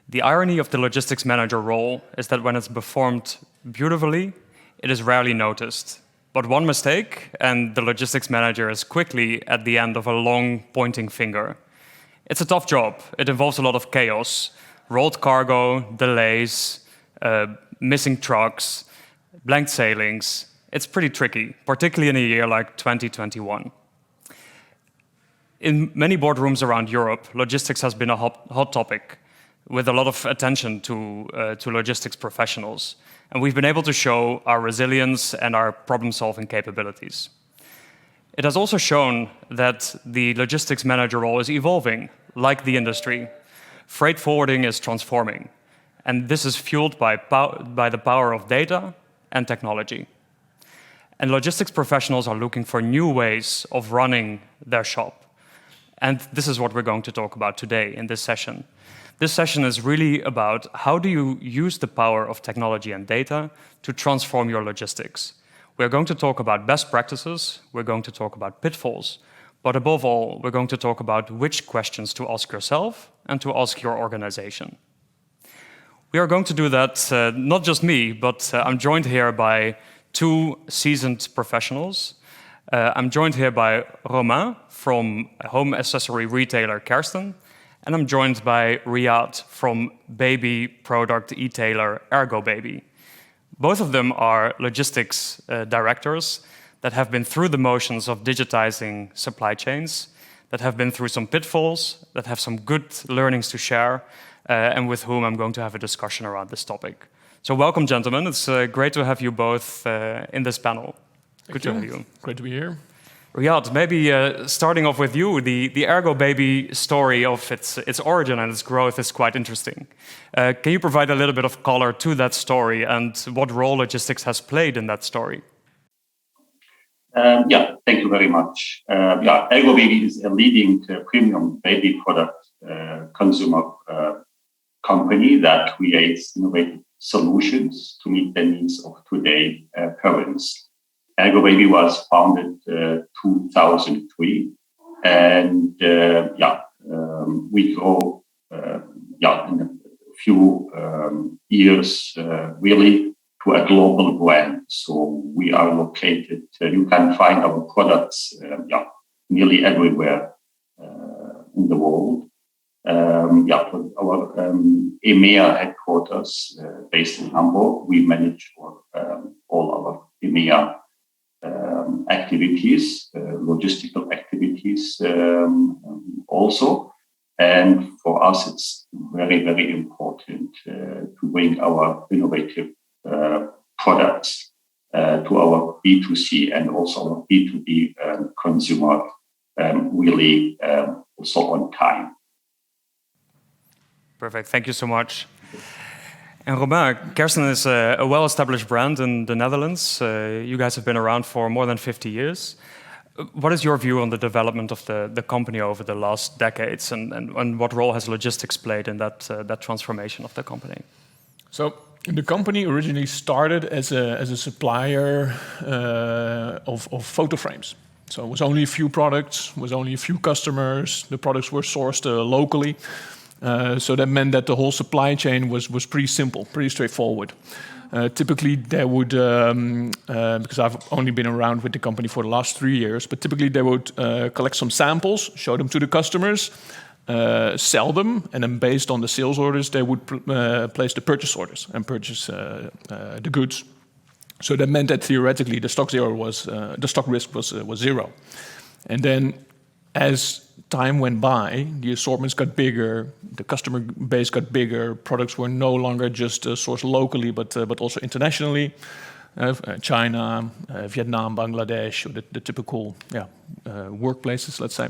The irony of the logistics manager role is that when it's performed beautifully, it is rarely noticed. But one mistake, and the logistics manager is quickly at the end of a long pointing finger. It's a tough job. It involves a lot of chaos, rolled cargo, delays, missing trucks, blank sailings. It's pretty tricky, particularly in a year like 2021. In many boardrooms around Europe, logistics has been a hot topic, with a lot of attention to logistics professionals. And we've been able to show our resilience and our problem-solving capabilities. It has also shown that the logistics manager role is evolving, like the industry. Freight forwarding is transforming, and this is fueled by the power of data and technology. And logistics professionals are looking for new ways of running their shop. And this is what we're going to talk about today in this session. This session is really about how do you use the power of technology and data to transform your logistics. We're going to talk about best practices, we're going to talk about pitfalls, but above all, we're going to talk about which questions to ask yourself and to ask your organization. We are going to do that, not just me, but I'm joined here by two seasoned professionals. I'm joined here by Romain from home accessory retailer Kersten, and I'm joined by Riyadh from baby product e-tailer Ergobaby. Both of them are logistics directors that have been through the motions of digitizing supply chains, that have been through some pitfalls, that have some good learnings to share, and with whom I'm going to have a discussion around this topic. So welcome, gentlemen. It's great to have you both in this panel. Good to have you. Great to be here. Riyadh, maybe starting off with you, the Ergobaby story of its origin and its growth is quite interesting. Can you provide a little bit of color to that story and what role logistics has played in that story? Thank you very much. Ergobaby is a leading premium baby product consumer company that creates innovative solutions to meet the needs of today's parents. Ergobaby was founded 2003, and we grow in a few years really to a global brand. So we are located. You can find our products nearly everywhere in the world. Our EMEA headquarters based in Hamburg. We manage all our EMEA activities, logistical activities also. And for us, it's very, very important to bring our innovative products to our B2C and also our B2B consumer really also on time. Perfect. Thank you so much. And Romain, Kersten is a well-established brand in the Netherlands. You guys have been around for more than 50 years. What is your view on the development of the company over the last decades, and what role has logistics played in that transformation of the company? So the company originally started as a supplier of photo frames. So it was only a few products, was only a few customers. The products were sourced locally. So that meant that the whole supply chain was pretty simple, pretty straightforward. Typically, they would, because I've only been around with the company for the last 3 years, but typically they would collect some samples, show them to the customers, sell them, and then based on the sales orders, they would place the purchase orders and purchase the goods. So that meant that theoretically the stock risk was zero. And then as time went by, the assortments got bigger, the customer base got bigger, products were no longer just sourced locally, but also internationally. China, Vietnam, Bangladesh, or the typical workplaces, let's say.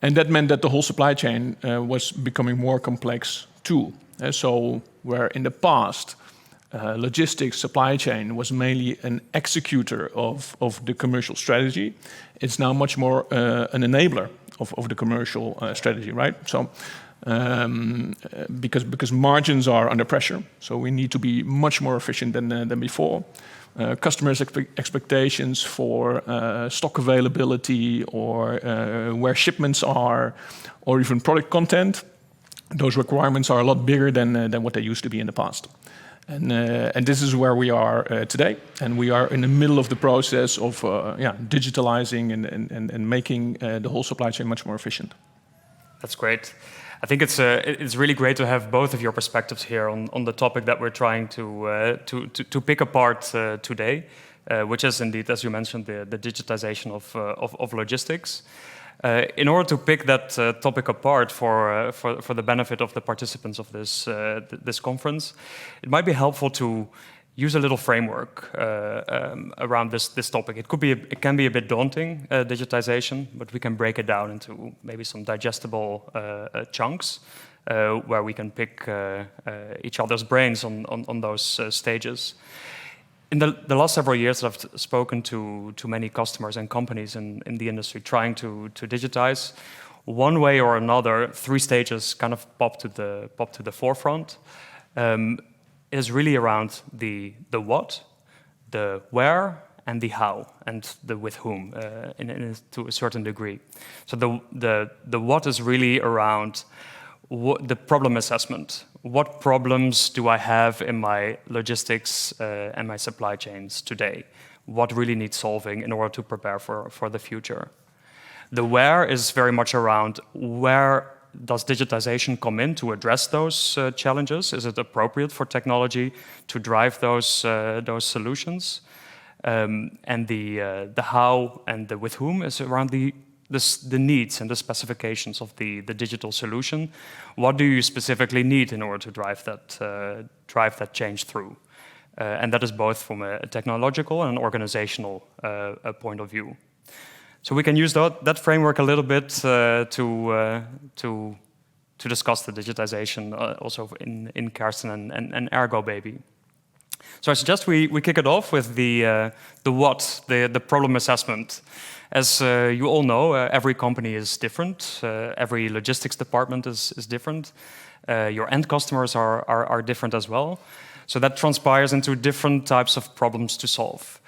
And that meant that the whole supply chain was becoming more complex too. So where in the past, logistics supply chain was mainly an executor of the commercial strategy, it's now much more an enabler of the commercial strategy, right? So because margins are under pressure, so we need to be much more efficient than before. Customers' expectations for stock availability or where shipments are, or even product content those requirements are a lot bigger than what they used to be in the past. And this is where we are today. And we are in the middle of the process of digitalizing and making the whole supply chain much more efficient. That's great. I think it's really great to have both of your perspectives here on the topic that we're trying to pick apart today, which is indeed, as you mentioned, the digitization of logistics. In order to pick that topic apart for the benefit of the participants of this conference, it might be helpful to use a little framework around this topic. It can be a bit daunting, digitization, but we can break it down into maybe some digestible chunks where we can pick each other's brains on those stages. In the last several years, I've spoken to many customers and companies in the industry trying to digitize. One way or another, 3 stages kind of pop to the forefront. It is really around the what, the where, and the how, and the with whom, to a certain degree. So the what is really around the problem assessment. What problems do I have in my logistics and my supply chains today? What really needs solving in order to prepare for the future? The where is very much around where does digitization come in to address those challenges? Is it appropriate for technology to drive those solutions? And the how and the with whom is around the needs and the specifications of the digital solution. What do you specifically need in order to drive that change through? And that is both from a technological and an organizational point of view. So we can use that framework a little bit to discuss the digitization also in Kersten and Ergobaby. So I suggest we kick it off with the what, the problem assessment. As you all know, every company is different. Every logistics department is different. Your end customers are different as well. So that transpires into different types of problems to solve.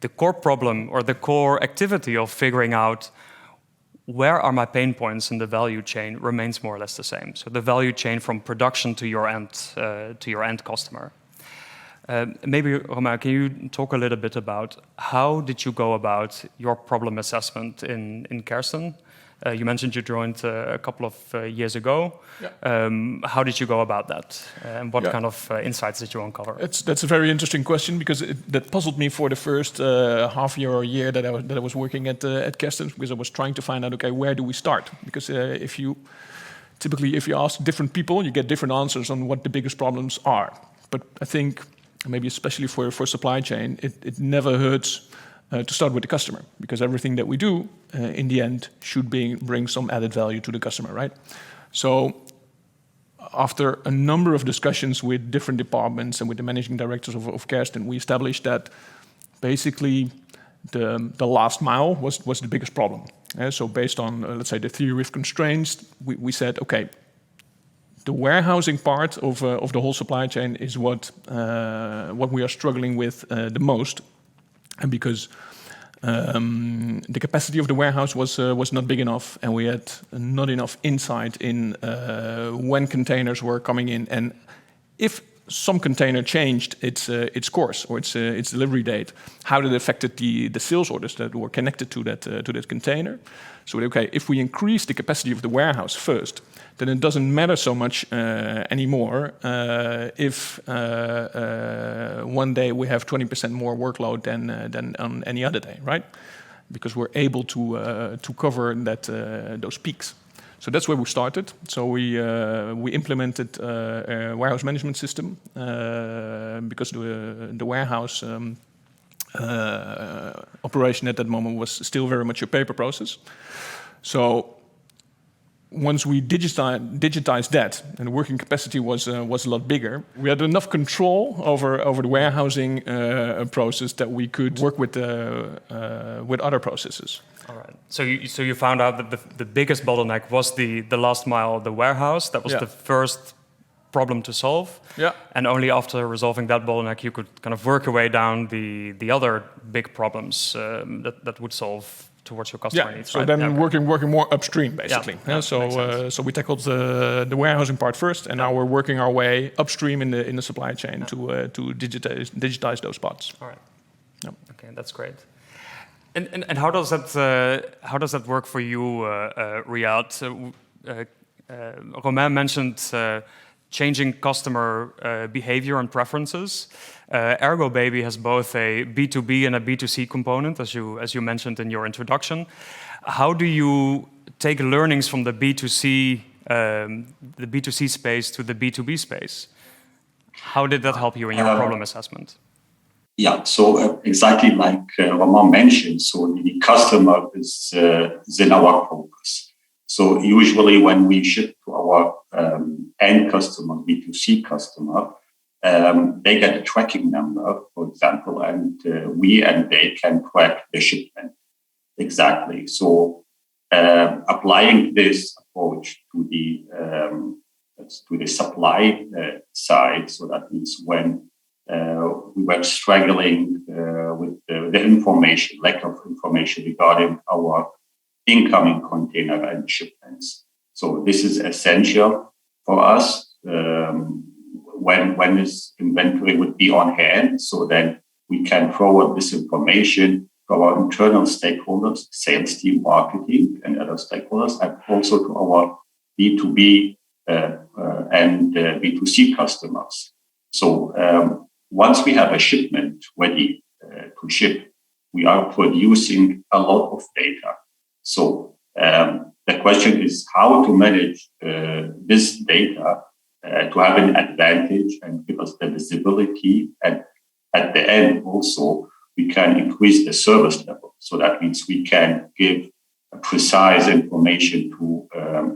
The core problem or the core activity of figuring out where are my pain points in the value chain remains more or less the same. So the value chain from production to your end customer. Maybe, Romain, can you talk a little bit about how did you go about your problem assessment in Kersten? You mentioned you joined a couple of years ago. Yeah. How did you go about that? And what kind of insights did you uncover? That's a very interesting question because that puzzled me for the first half year or year that I was working at Kersten, because I was trying to find out, okay, where do we start? Because if you ask different people, you get different answers on what the biggest problems are. But I think maybe especially for supply chain, it never hurts to start with the customer, because everything that we do in the end should bring some added value to the customer, right? So after a number of discussions with different departments and with the managing directors of Kersten, we established that basically the last mile was the biggest problem. So based on, let's say, the theory of constraints, we said, okay, the warehousing part of the whole supply chain is what we are struggling with the most, and because the capacity of the warehouse was not big enough, and we had not enough insight in when containers were coming in, and if some container changed its course or its delivery date, how did it affect the sales orders that were connected to that container. So okay, if we increase the capacity of the warehouse first, then it doesn't matter so much anymore if one day we have 20% more workload than on any other day, right? Because we're able to cover those peaks. So that's where we started. So we implemented a warehouse management system because the warehouse operation at that moment was still very much a paper process. So once we digitized that, and the working capacity was a lot bigger, we had enough control over the warehousing process that we could work with other processes. All right. So you found out that the biggest bottleneck was the last mile of the warehouse. That was the first problem to solve. Yeah. And only after resolving that bottleneck, you could kind of work your way down the other big problems that would solve towards your customer needs. So right? then Okay. working more upstream, basically. Yeah, So we tackled the warehousing part first, and now we're working our way upstream in the supply chain to digitize those spots. All right. Yeah. Okay, that's great. And how does that work for you, Riyadh? Romain mentioned changing customer behavior and preferences. Ergobaby has both a B2B and a B2C component, as you mentioned in your introduction. How do you take learnings from the B2C space to the B2B space? How did that help you in your problem assessment? Yeah, so exactly like Romain mentioned, so the customer is in our focus. So usually when we ship to our end customer, B2C customer, they get a tracking number, for example, and we and they can track the shipment. Exactly. So applying this approach to the supply side, so that means when we were struggling with the information, lack of information regarding our incoming container and shipments. So this is essential for us when this inventory would be on hand, so then we can forward this information to our internal stakeholders, sales team, marketing, and other stakeholders, and also to our B2B and B2C customers. So once we have a shipment ready to ship, we are producing a lot of data. So the question is how to manage this data to have an advantage and give us the visibility. And at the end also, we can increase the service level. So that means we can give precise information to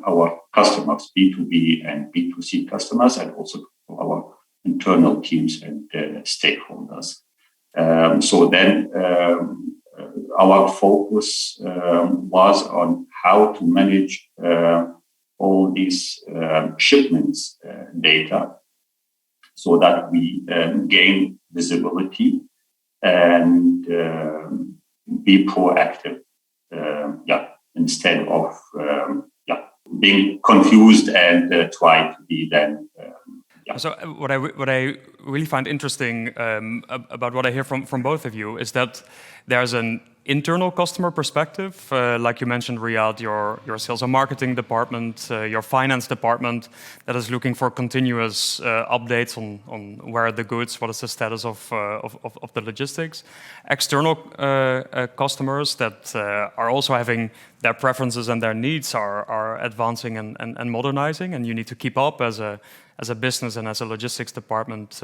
our customers, B2B and B2C customers, and also to our internal teams and stakeholders. So then our focus was on how to manage all these shipments data so that we gain visibility and be proactive, instead of being confused and try to be then. So what I really find interesting about what I hear from both of you is that there's an internal customer perspective, like you mentioned, Riyadh, your sales and marketing department, your finance department, that is looking for continuous updates on where are the goods, what is the status of the logistics. External customers that are also having their preferences and their needs are advancing and modernizing, and you need to keep up as a business and as a logistics department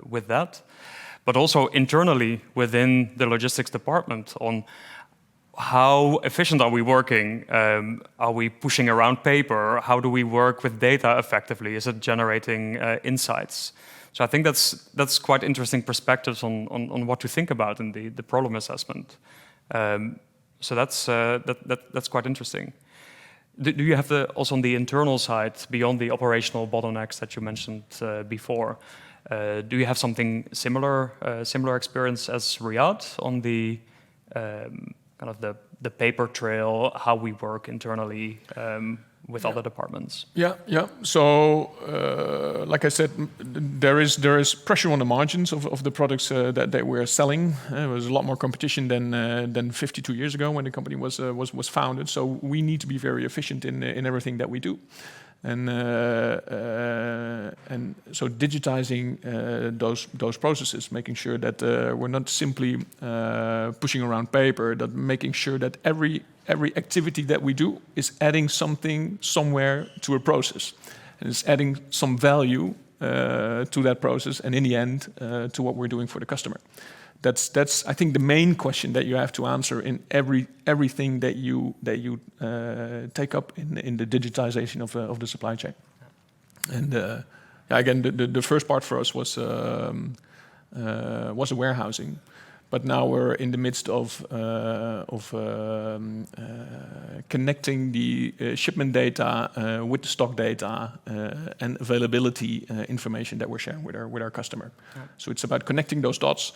with that. But also internally within the logistics department on how efficient are we working? Are we pushing around paper? How do we work with data effectively? Is it generating insights? So I think that's quite interesting perspectives on what to think about in the problem assessment. So that's quite interesting. Do you have also on the internal side, beyond the operational bottlenecks that you mentioned before, do you have something similar experience as Riyadh on the kind of the paper trail, how we work internally with other departments? Yeah. So, like I said, there is pressure on the margins of the products that we're selling. There was a lot more competition than 52 years ago when the company was founded. So we need to be very efficient in everything that we do. And so digitizing those processes, making sure that we're not simply pushing around paper, that making sure that every activity that we do is adding something somewhere to a process, and it's adding some value to that process, and in the end to what we're doing for the customer. That's I think the main question that you have to answer in everything that you take up in the digitization of the supply chain. And again, the first part for us was the warehousing, but now we're in the midst of connecting the shipment data with the stock data and availability information that we're sharing with our customer. Yeah. So it's about connecting those dots.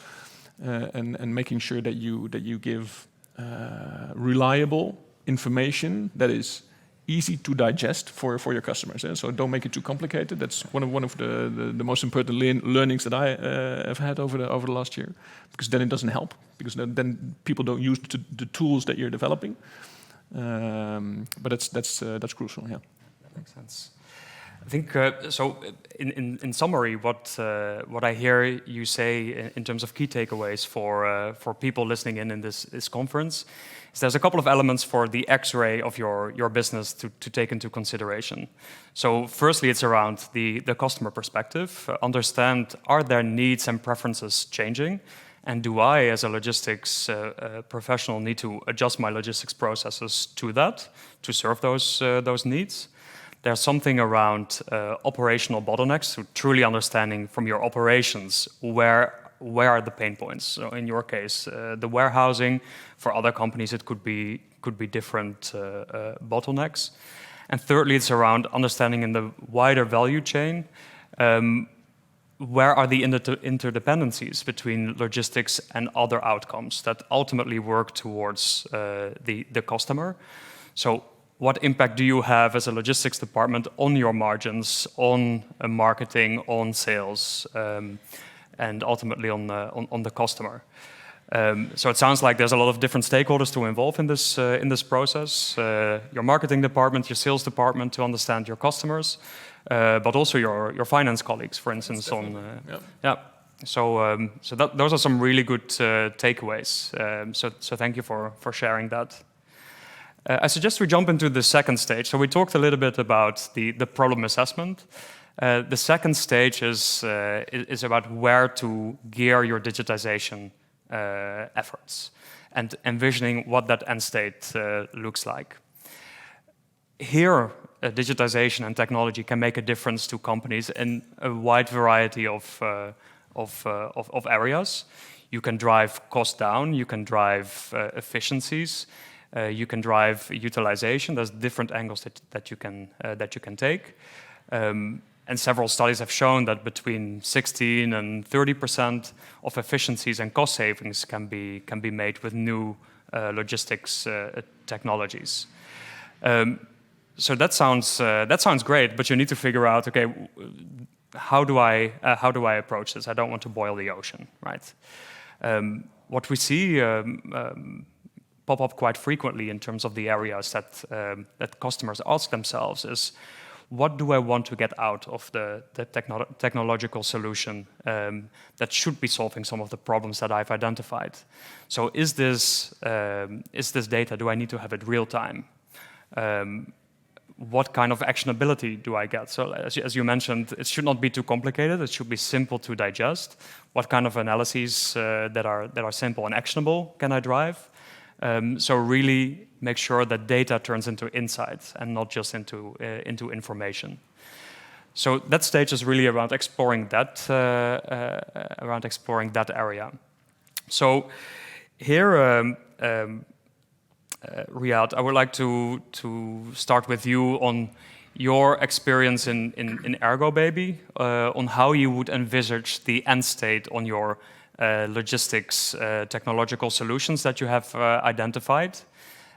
And making sure that you give reliable information that is easy to digest for your customers. So don't make it too complicated. That's one of the most important learnings that I have had over the last year, because then it doesn't help, because then people don't use the tools that you're developing. But that's crucial. Yeah, that makes sense. I think so. In summary, what I hear you say in terms of key takeaways for people listening in this conference is there's a couple of elements for the X-ray of your business to take into consideration. So firstly, it's around the customer perspective. Understand, are their needs and preferences changing? And do I, as a logistics professional, need to adjust my logistics processes to that, to serve those needs? There's something around operational bottlenecks, so truly understanding from your operations where are the pain points. So in your case, the warehousing. For other companies, it could be different bottlenecks. And thirdly, it's around understanding in the wider value chain. Where are the interdependencies between logistics and other outcomes that ultimately work towards the customer? So what impact do you have as a logistics department on your margins, on marketing, on sales, and ultimately on the customer? So it sounds like there's a lot of different stakeholders to involve in this process. Your marketing department, your sales department to understand your customers, but also your finance colleagues, for instance. So those are some really good takeaways. So thank you for sharing that. I suggest we jump into the second stage. So we talked a little bit about the problem assessment. The second stage is about where to gear your digitization efforts and envisioning what that end state looks like. Here, digitization and technology can make a difference to companies in a wide variety of areas. You can drive costs down, you can drive efficiencies, you can drive utilization. There's different angles that you can take. And several studies have shown that between 16 and 30% of efficiencies and cost savings can be made with new logistics technologies. So that sounds great, but you need to figure out, okay, how do I approach this? I don't want to boil the ocean, right? What we see pop up quite frequently in terms of the areas that customers ask themselves is, what do I want to get out of the technological solution that should be solving some of the problems that I've identified? So is this data, do I need to have it real time? What kind of actionability do I get? So as you mentioned, it should not be too complicated. It should be simple to digest. What kind of analyses that are simple and actionable can I drive? So really make sure that data turns into insights and not just into information. So that stage is really around exploring that area. So here, Riyadh, I would like to start with you on your experience in Ergobaby, on how you would envisage the end state on your logistics technological solutions that you have identified.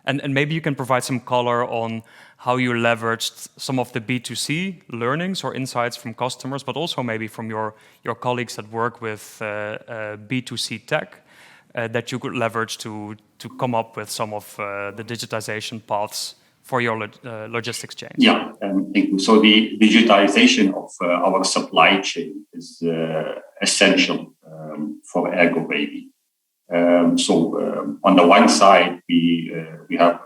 And maybe you can provide some color on how you leveraged some of the B2C learnings or insights from customers, but also maybe from your colleagues that work with B2C tech that you could leverage to come up with some of the digitization paths for your logistics chain. Yeah, thank you. So the digitization of our supply chain is essential for Ergobaby. So on the one side, we have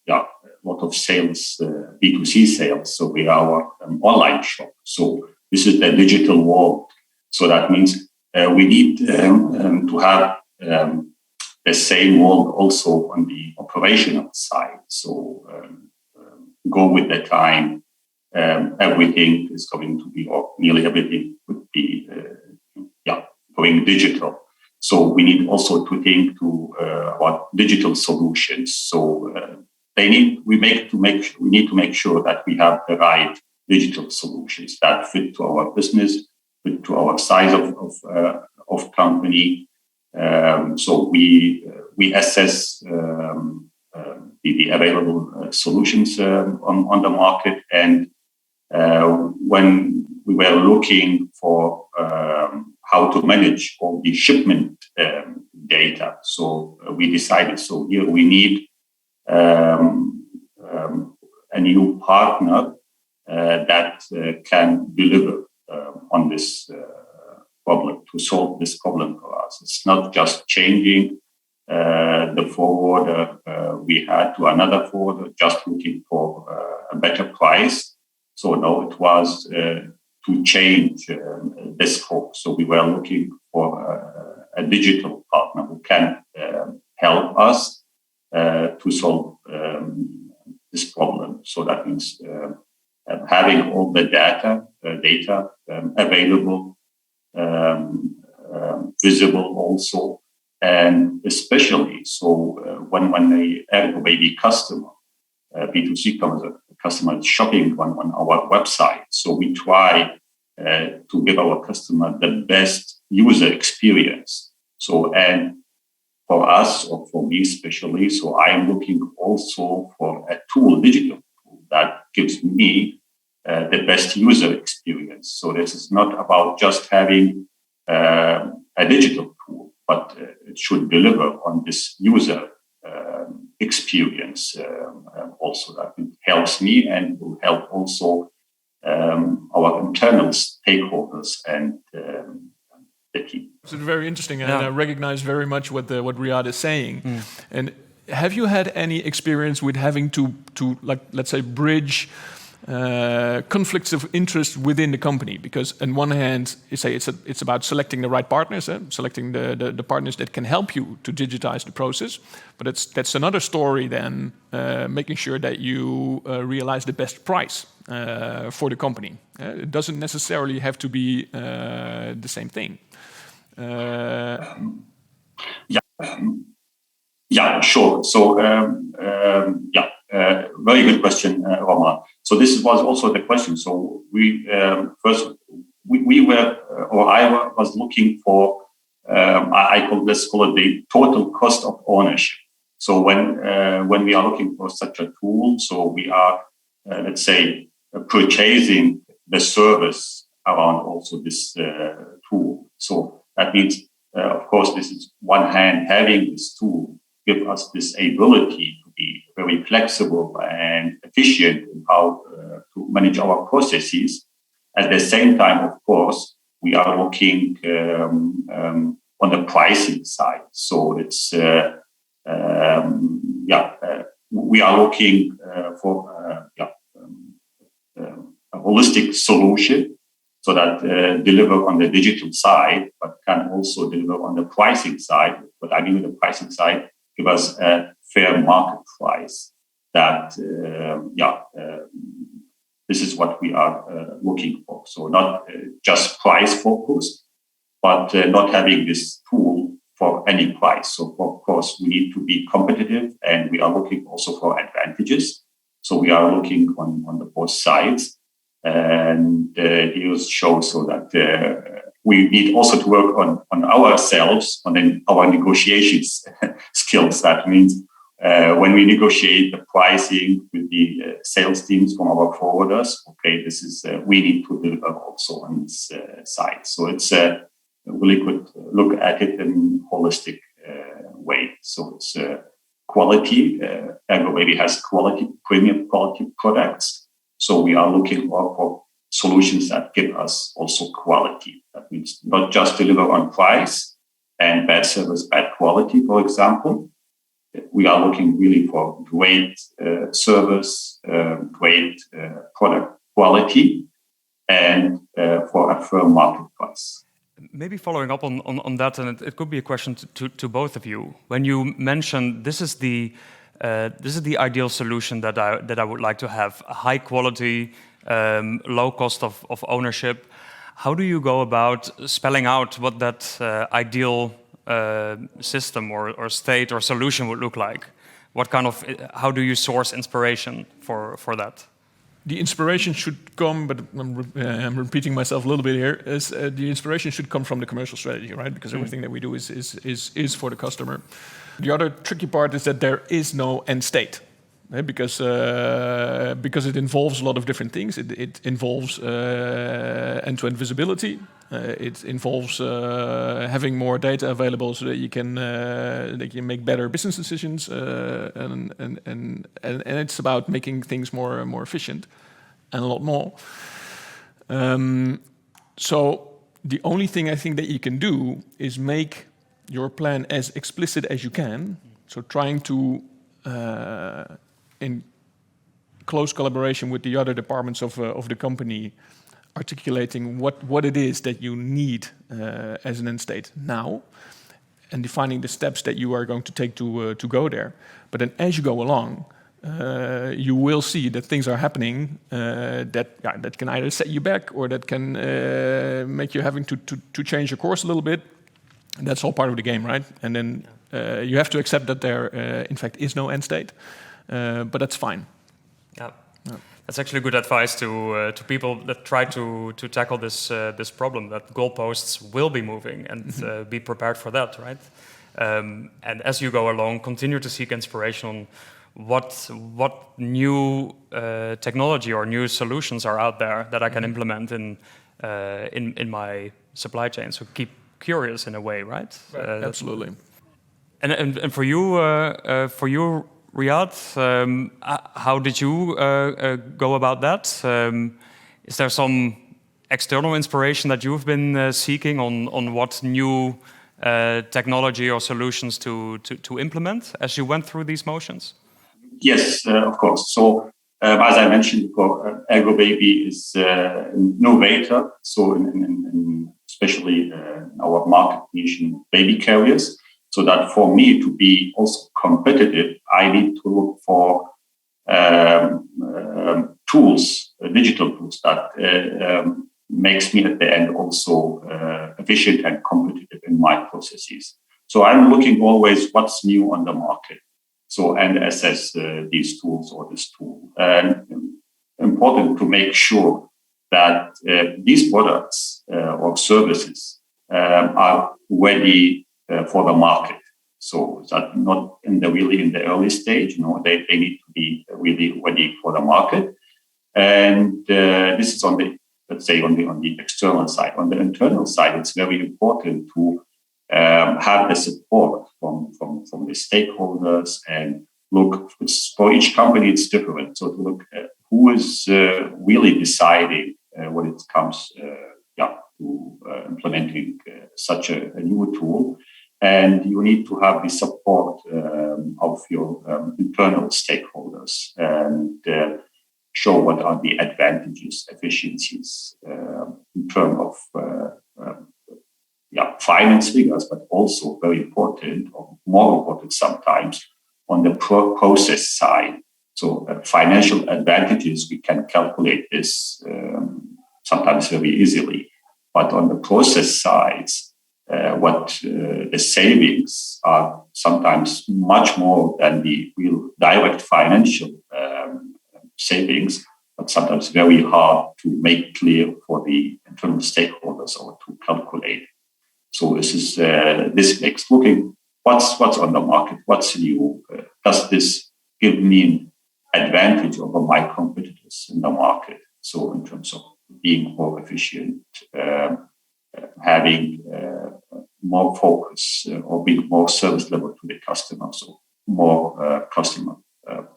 a lot of sales, B2C sales. So we are our online shop. So this is the digital world. So that means we need to have the same world also on the operational side. So go with the time. Everything is going to be, or nearly everything would be, going digital. So we need also to think about digital solutions. So we need to make sure that we have the right digital solutions that fit to our business, fit to our size of company. So we assess the available solutions on the market. And when we were looking for how to manage all the shipment data, so we decided, so here we need a new partner that can deliver on this problem, to solve this problem for us. It's not just changing the forwarder we had to another forwarder, just looking for a better price. So no, it was to change the scope. So we were looking for a digital partner who can help us to solve this problem. So that means having all the data available, visible also, and especially so when the Ergobaby customer, B2C customer is shopping on our website, so we try to give our customer the best user experience. So, and for us, or for me especially, so I am looking also for a tool, digital tool, that gives me the best user experience. So this is not about just having a digital tool, but it should deliver on this user experience also. That helps me and will help also our internal stakeholders and the team. It's very interesting, and I recognize very much what Riyadh is saying. And have you had any experience with having to like, let's say, bridge conflicts of interest within the company? Because on one hand, you say it's about selecting the right partners, selecting the partners that can help you to digitize the process. But that's another story than making sure that you realize the best price for the company. It doesn't necessarily have to be the same thing. Yeah, sure. So very good question, Romain. So this was also the question. So we was looking for let's call it the total cost of ownership. So when we are looking for such a tool, so we are let's say purchasing the service around also this tool. So that means, of course, this is one hand, having this tool give us this ability to be very flexible and efficient in how to manage our processes. At the same time, of course, we are looking on the pricing side. So it's we are looking for a holistic solution, so that deliver on the digital side, but can also deliver on the pricing side. But I mean, the pricing side, give us a fair market price. That this is what we are looking for. So not just price focused, but not having this tool for any price. So of course we need to be competitive, and we are looking also for advantages. So we are looking on the both sides. And here shows so that we need also to work on ourselves, on our negotiations skills. That means when we negotiate the pricing with the sales teams from our forwarders, okay, this is we need to deliver also on this side. So it's really good look at it in a holistic way. So it's quality. Ergobaby has quality, premium quality products. So we are looking for solutions that give us also quality. That means not just deliver on price and bad service, bad quality, for example. We are looking really for great service, great product quality, and for a fair market price. Maybe following up on that, and it could be a question to both of you. When you mentioned this is the ideal solution that I would like to have, a high quality, low cost of ownership. How do you go about spelling out what that ideal system or state or solution would look like? How do you source inspiration for that? The inspiration should come, but I'm repeating myself a little bit here, is the inspiration should come from the commercial strategy, right? Because everything that we do is for the customer. The other tricky part is that there is no end state. because it involves a lot of different things. It involves end-to-end visibility. It involves having more data available so that you can make better business decisions, and it's about making things more efficient, and a lot more. So the only thing I think that you can do is make your plan as explicit as you can. So trying to, in close collaboration with the other departments of the company, articulating what it is that you need as an end state now, and defining the steps that you are going to take to go there. But then as you go along, you will see that things are happening that can either set you back or that can make you having to change your course a little bit. And that's all part of the game, right? And then you have to accept that there, in fact, is no end state, but that's fine. Yeah. That's actually good advice to people that try to tackle this problem, that goalposts will be moving, and be prepared for that, right? And as you go along, continue to seek inspiration on what new technology or new solutions are out there that I can implement in my supply chain. So keep curious in a way, right? Absolutely. And for you, Riyadh, how did you go about that? Is there some external inspiration that you've been seeking on what new technology or solutions to implement as you went through these motions? Yes, of course. So, as I mentioned before, Ergobaby is an innovator. So, especially our market niche in baby carriers. So that for me to be also competitive, I need to look for tools, digital tools that makes me at the end also efficient and competitive in my processes. So I'm looking always what's new on the market. So and assess these tools or this tool. And important to make sure that these products or services are ready for the market. So that not really in the early stage, they need to be really ready for the market. And this is on the external side. On the internal side, it's very important to have the support from the stakeholders and look. For each company, it's different. So to look at who is really deciding when it comes to implementing such a new tool. And you need to have the support of your internal stakeholders and show what are the advantages, efficiencies in terms of finance figures, but also very important, or more important sometimes, on the process side. So financial advantages, we can calculate this sometimes very easily. But on the process sides, the savings are sometimes much more than the real direct financial savings, but sometimes very hard to make clear for the internal stakeholders or to calculate. So this makes looking what's on the market, what's new. Does this give me an advantage over my competitors in the market? So in terms of being more efficient, having more focus or being more service level to the customer, so more customer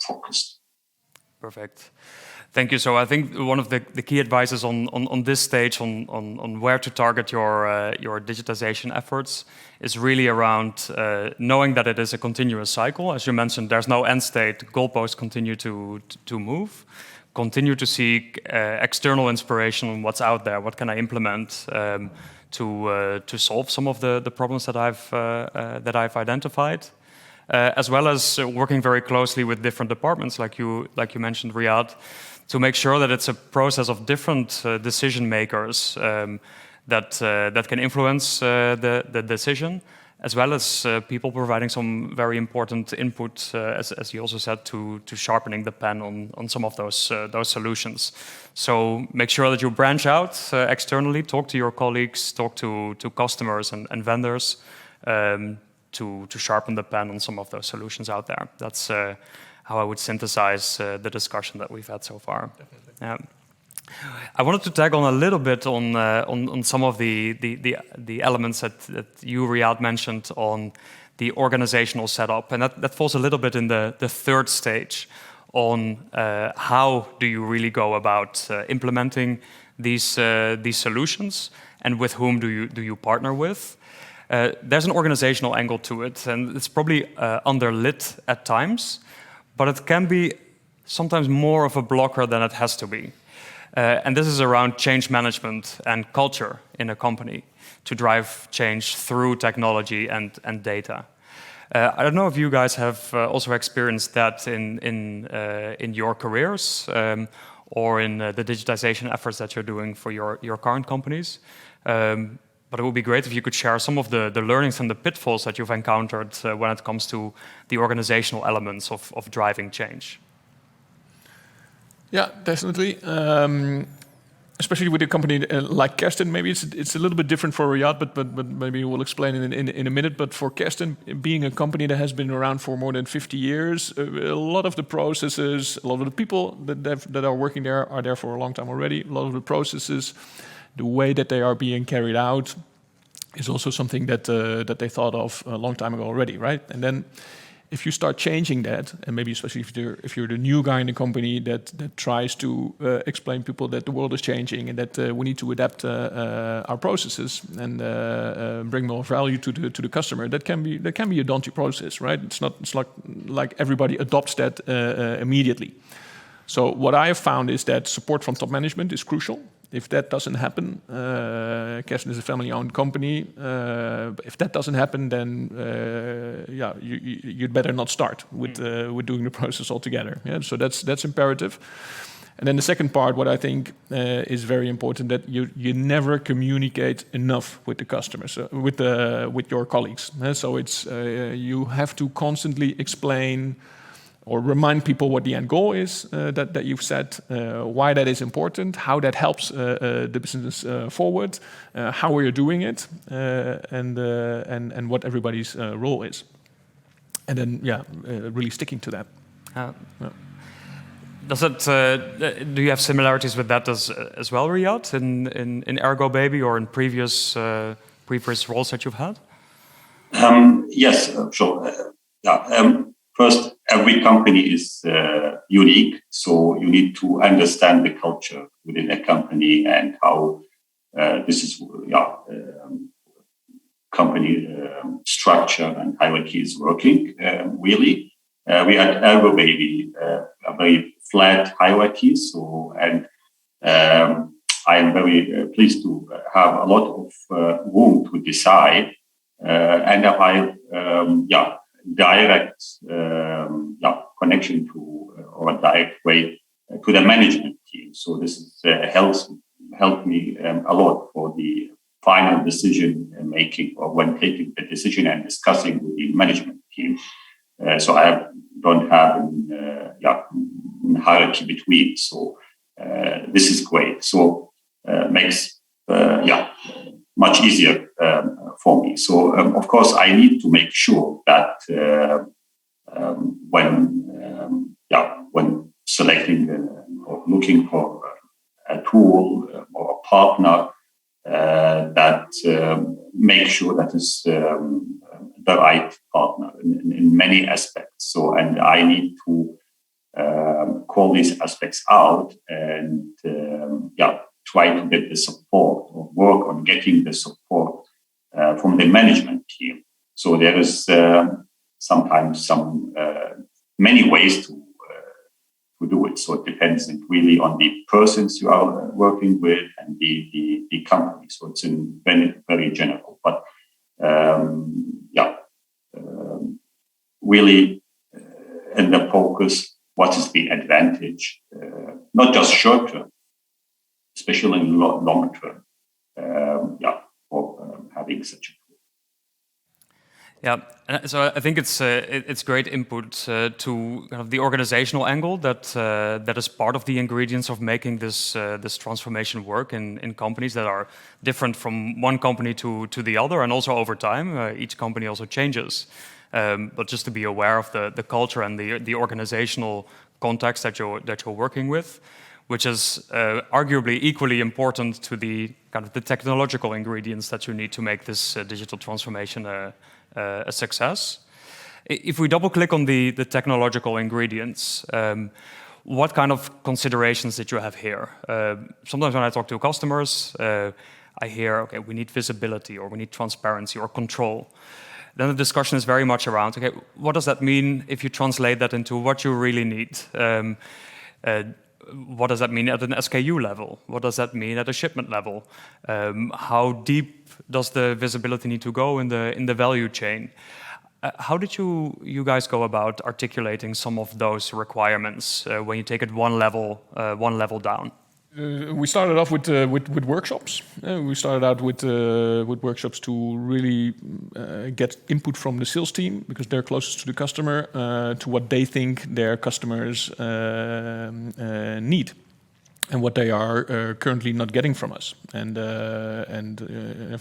focused. Perfect. Thank you. So I think one of the key advices on this stage on where to target your digitization efforts is really around knowing that it is a continuous cycle. As you mentioned, there's no end state. Goalposts continue to move. Continue to seek external inspiration on what's out there. What can I implement to solve some of the problems that I've identified? As well as working very closely with different departments, like you mentioned, Riyadh, to make sure that it's a process of different decision makers that can influence the decision, as well as people providing some very important input, as you also said, to sharpening the pen on some of those solutions. So make sure that you branch out externally, talk to your colleagues, talk to customers and vendors, to sharpen the pen on some of those solutions out there. That's how I would synthesize the discussion that we've had so far. Yeah. I wanted to tag on a little bit on some of the elements that you, Riyadh, mentioned on the organizational setup, and that falls a little bit in the third stage on how do you really go about implementing these solutions, and with whom do you partner with. There's an organizational angle to it, and it's probably underlit at times, but it can be sometimes more of a blocker than it has to be. And this is around change management and culture in a company to drive change through technology and data. I don't know if you guys have also experienced that in your careers or in the digitization efforts that you're doing for your current companies. But it would be great if you could share some of the learnings and the pitfalls that you've encountered when it comes to the organizational elements of driving change. Yeah, definitely. Especially with a company like Kersten, maybe it's a little bit different for Riyadh, but maybe we'll explain in a minute. But for Kersten, being a company that has been around for more than 50 years, a lot of the processes, a lot of the people that are working there are there for a long time already. A lot of the processes, the way that they are being carried out, is also something that they thought of a long time ago already, right? And then if you start changing that, and maybe especially if you're the new guy in the company that tries to explain people that the world is changing and that we need to adapt our processes and bring more value to the customer, that can be a daunting process, right? It's not like everybody adopts that immediately. So what I have found is that support from top management is crucial. If that doesn't happen, Kersten is a family-owned company. If that doesn't happen, then you'd better not start with doing the process altogether. Yeah? So that's imperative. And then the second part, what I think is very important, that you never communicate enough with the customers, with your colleagues. So it's you have to constantly explain or remind people what the end goal is that you've set, why that is important, how that helps the business forward, how we're doing it, and what everybody's role is. And then, really sticking to that. Does it? Do you have similarities with that as well, Riyadh, in Ergobaby or in previous roles that you've had? Yes, sure. First, every company is unique, so you need to understand the culture within a company and how this is company structure and hierarchy is working. Really, we at Ergobaby a very flat hierarchy. So, and I am very pleased to have a lot of room to decide, and I direct connection to or a direct way to the management team. So this is, helped me a lot for the final decision making or when taking the decision and discussing with the management team. So I don't have hierarchy between. So this is great. So makes much easier for me. So of course I need to make sure that when selecting or looking for a tool or a partner, that make sure that is the right partner in many aspects. So, and I need to call these aspects out and try to get the support or work on getting the support from the management team. So there is sometimes many ways to do it. So it depends really on the persons you are working with and the company. So it's in very, very general, but really in the focus, what is the advantage, not just short term, especially in long term, for having such a tool. Yeah, so I think it's great input to kind of the organizational angle that is part of the ingredients of making this transformation work in companies that are different from one company to the other, and also over time, each company also changes. but just to be aware of the culture and the organizational context that you're working with, which is arguably equally important to the kind of the technological ingredients that you need to make this digital transformation a success. If we double click on the technological ingredients, what kind of considerations did you have here? Sometimes when I talk to customers, I hear, okay, we need visibility or we need transparency or control. Then the discussion is very much around, okay, what does that mean if you translate that into what you really need? What does that mean at an SKU level? What does that mean at a shipment level? How deep does the visibility need to go in the value chain? How did you guys go about articulating some of those requirements when you take it one level down? We started off with workshops. We started out with workshops to really get input from the sales team, because they're closest to the customer, to what they think their customers need and what they are currently not getting from us. And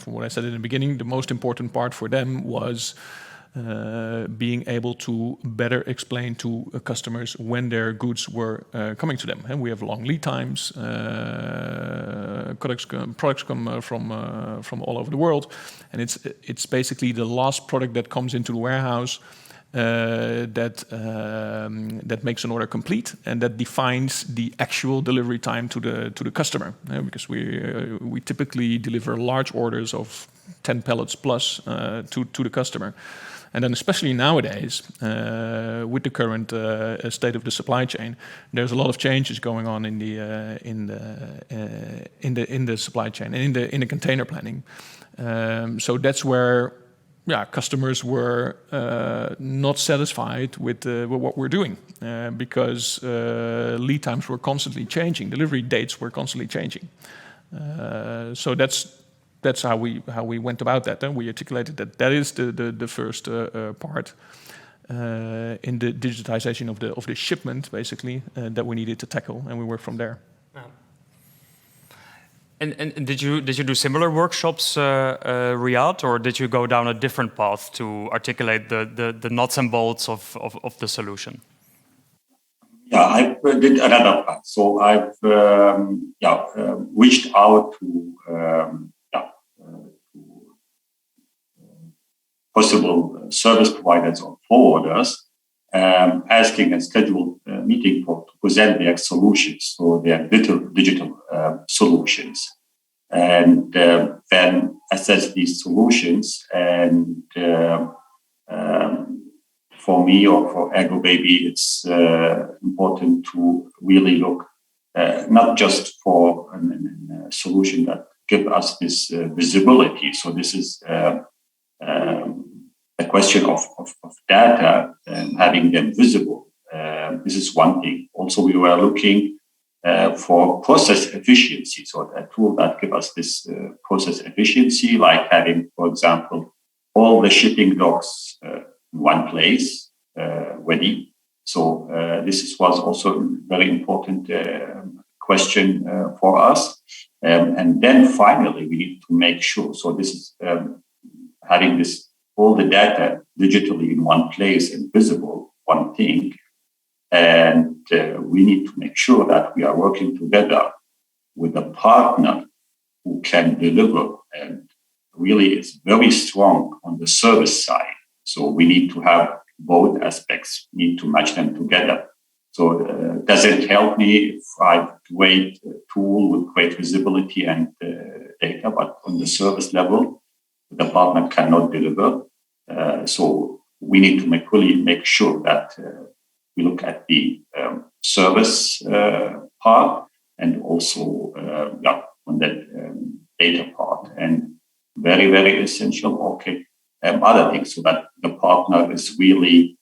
from what I said in the beginning, the most important part for them was being able to better explain to customers when their goods were coming to them. And we have long lead times. Products come from all over the world, and it's basically the last product that comes into the warehouse that makes an order complete, and that defines the actual delivery time to the customer. Because we typically deliver large orders of 10 pallets plus to the customer. And then, especially nowadays, with the current state of the supply chain, there's a lot of changes going on in the supply chain and in the container planning. So that's where, customers were not satisfied with what we're doing, because lead times were constantly changing, delivery dates were constantly changing. So that's how we went about that. And we articulated that is the first part in the digitization of the shipment, basically, that we needed to tackle, and we worked from there. And did you do similar workshops, Riyadh, or did you go down a different path to articulate the nuts and bolts of the solution? Yeah, I did another path. So I've reached out to possible service providers or forwarders, asking a scheduled meeting to present their solutions, so their digital solutions, and then assess these solutions. And for me, or for Ergobaby, it's important to really look not just for a solution that gives us this visibility. So this is a question of data and having them visible. This is one thing. Also, we were looking for process efficiency, so a tool that gives us this process efficiency, like having, for example, all the shipping docs in one place ready. So this was also a very important question for us. And then finally, we need to make sure. So this is having all the data digitally in one place and visible, one thing. And we need to make sure that we are working together with a partner who can deliver and really is very strong on the service side. So we need to have both aspects, need to match them together. So does it help me if I have a great tool with great visibility and data, but on the service level, the partner cannot deliver? So we need to really make sure that we look at the service part and also on the data part, and very, very essential. Okay, other things, so that the partner is really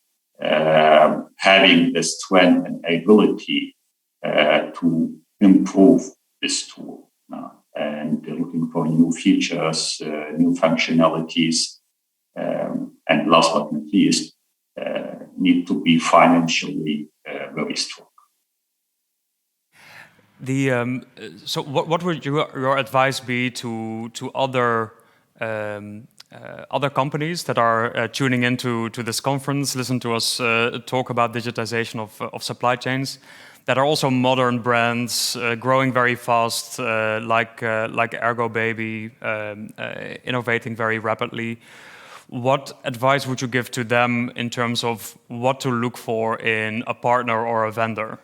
having the strength and ability to improve this tool and looking for new features, new functionalities, and last but not least, need to be financially very strong. So what would your advice be to other other companies that are tuning into this conference, listen to us talk about digitization of supply chains, that are also modern brands growing very fast, like Ergobaby, innovating very rapidly. What advice would you give to them in terms of what to look for in a partner or a vendor?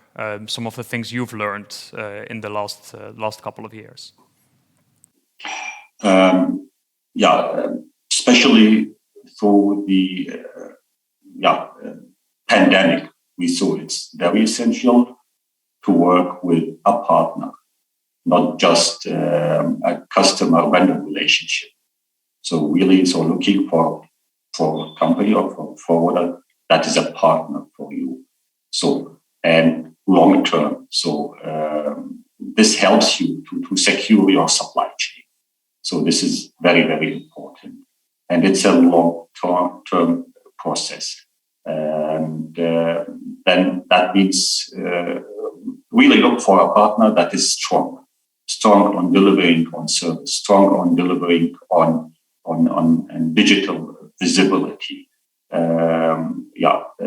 Some of the things you've learned in the last couple of years. Especially through the pandemic, we saw it's very essential to work with a partner, not just a customer-vendor relationship. So really, looking for a company or for a forwarder that is a partner for you. So, and long term. So this helps you to secure your supply chain. So this is very, very important. And it's a long-term process. And then that means really look for a partner that is strong on delivering on service, strong on delivering on digital visibility,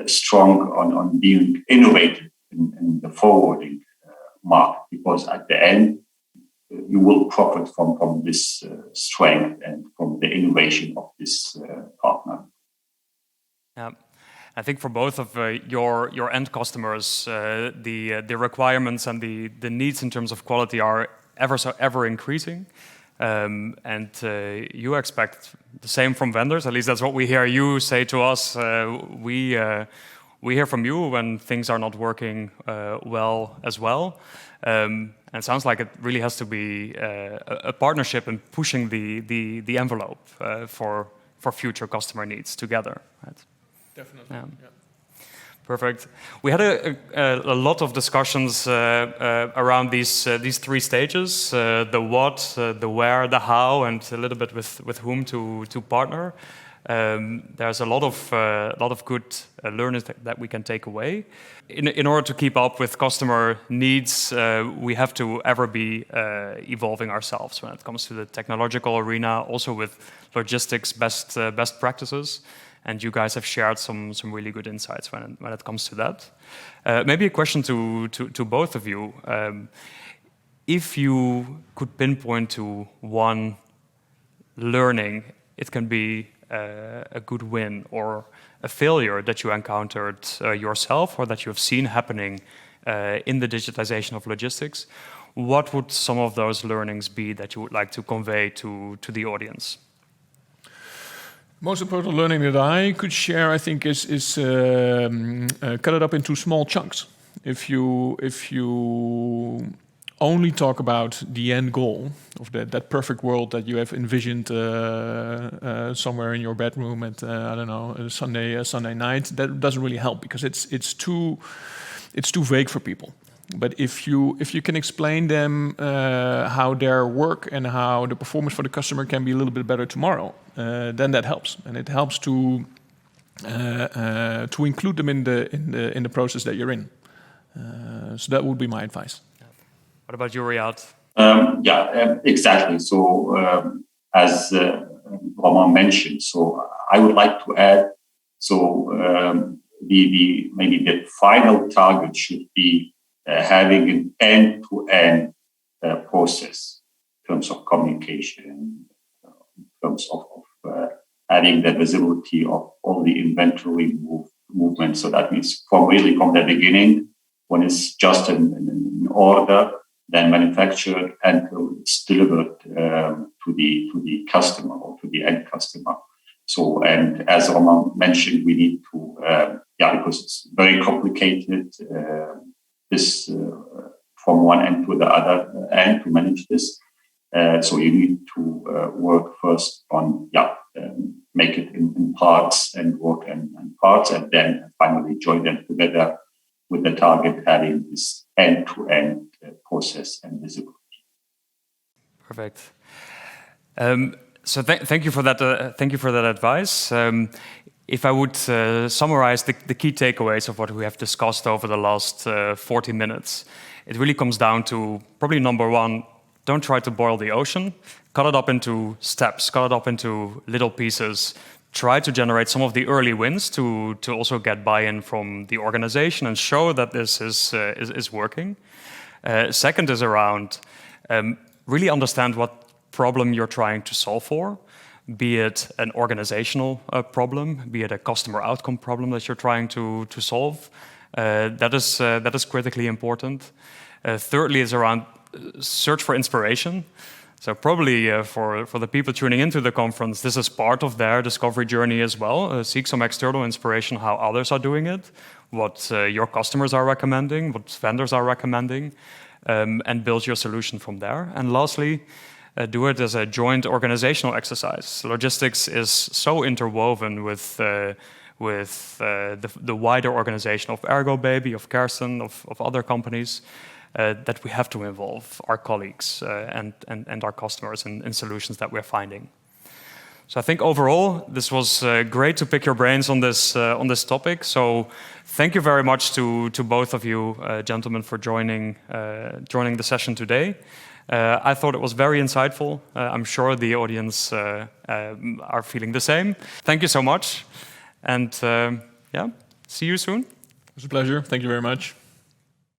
strong on being innovative in the forwarding market, because at the end, you will profit from this strength and from the innovation of this partner. Yeah. I think for both of your end customers, the requirements and the needs in terms of quality are ever increasing. And you expect the same from vendors. At least that's what we hear you say to us. We hear from you when things are not working well as well. And it sounds like it really has to be a partnership and pushing the envelope for future customer needs together. Right? Definitely. Yeah. Perfect. We had a lot of discussions around these three stages: the what, the where, the how, and a little bit with whom to partner. There's a lot of good learnings that we can take away. In order to keep up with customer needs, we have to ever be evolving ourselves when it comes to the technological arena, also with logistics best practices. And you guys have shared some really good insights when it comes to that. Maybe a question to both of you. If you could pinpoint to one learning, it can be a good win or a failure that you encountered yourself or that you have seen happening in the digitization of logistics. What would some of those learnings be that you would like to convey to the audience? Most important learning that I could share, I think, is cut it up into small chunks. If you only talk about the end goal of that perfect world that you have envisioned somewhere in your bedroom at I don't know, a Sunday night, that doesn't really help because it's too vague for people. But if you can explain them how their work and how the performance for the customer can be a little bit better tomorrow, then that helps, and it helps to include them in the process that you're in. So that would be my advice. What about you, Riyadh? Exactly. So as Romain mentioned, so I would like to add, maybe the final target should be having an end-to-end process in terms of communication, in terms of adding the visibility of all the inventory movement. So that means from the beginning, when it's just an order, then manufactured until it's delivered to the customer or to the end customer. So, and as Romain mentioned, we need to, because it's very complicated, this from one end to the other end to manage this. So you need to work first on, make it in parts and work in parts, and then finally join them together with the target having this end-to-end process and visibility. Perfect. So thank you for that. Thank you for that advice. If I would summarize the key takeaways of what we have discussed over the last 40 minutes, it really comes down to probably number one: don't try to boil the ocean. Cut it up into steps, cut it up into little pieces. Try to generate some of the early wins to also get buy-in from the organization and show that this is working. Second is around really understand what problem you're trying to solve for, be it an organizational problem, be it a customer outcome problem that you're trying to solve. That is critically important. Thirdly is around search for inspiration. So probably for the people tuning into the conference, this is part of their discovery journey as well. Seek some external inspiration, how others are doing it, what your customers are recommending, what vendors are recommending, and build your solution from there. And lastly, do it as a joint organizational exercise. Logistics is so interwoven with the wider organization of Ergobaby, of Kersten, of other companies, that we have to involve our colleagues and our customers in solutions that we're finding. So I think overall, this was great to pick your brains on this topic. So thank you very much to both of you, gentlemen, for joining the session today. I thought it was very insightful. I'm sure the audience are feeling the same. Thank you so much. And yeah, see you soon. It was a pleasure. Thank you very much.